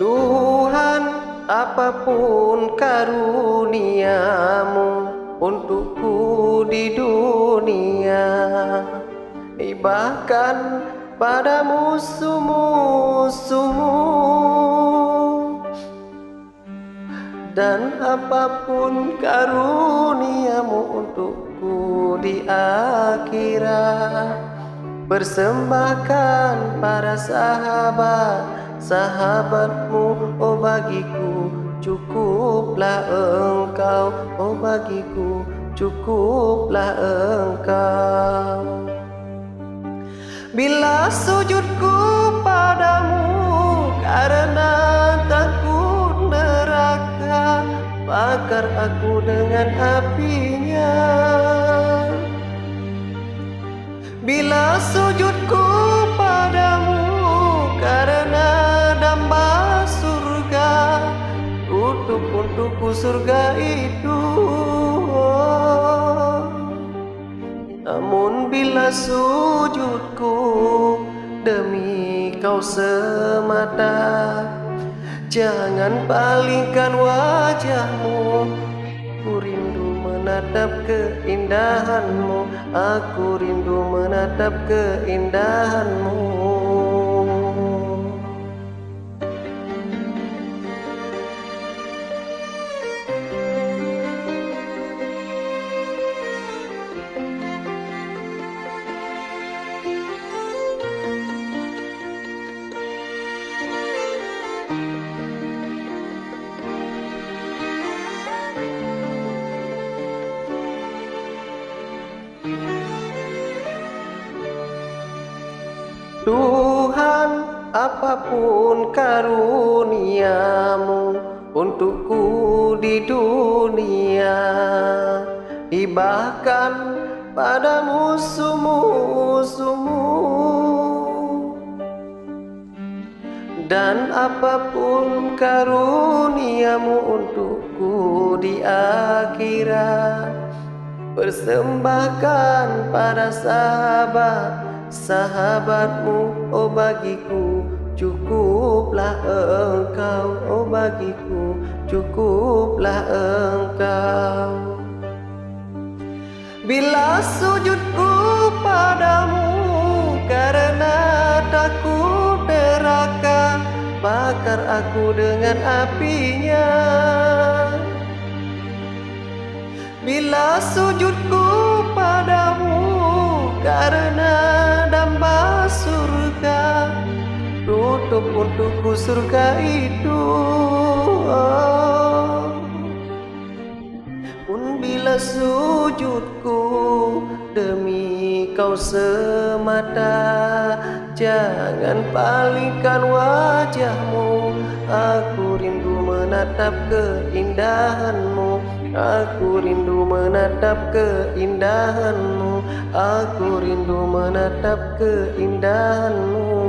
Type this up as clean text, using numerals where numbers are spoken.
Tuhan, apapun karuniamu untukku di dunia, bahkan pada musuh-musuhmu, dan apapun karuniamu untukku di akhirat, persembahkan para sahabatmu, oh bagiku cukuplah engkau, oh bagiku cukuplah engkau. Bila sujudku padamu karena takut neraka, bakar aku dengan apinya. Bila sujudku padamu karena damba surga, tutup untukku surga itu. Namun bila sujudku demi kau semata, jangan palingkan wajahmu. Ku rindu menatap keindahanmu, aku rindu menatap keindahanmu. Tuhan, apapun karuniamu untukku di dunia, bahkan pada musuh-musuhmu, dan apapun karuniamu untukku di akhirat, persembahkan pada sahabatmu, oh bagiku cukuplah engkau, oh bagiku cukuplah engkau. Bila sujudku padamu karena takut neraka, bakar aku dengan apinya. Bila sujudku padamu karena damba surga, tutup untukku surga itu. Pun bila sujudku demi kau semata, jangan palingkan wajahmu, aku rindu menatap keindahanmu, aku rindu menatap keindahanmu, aku rindu menatap keindahanmu.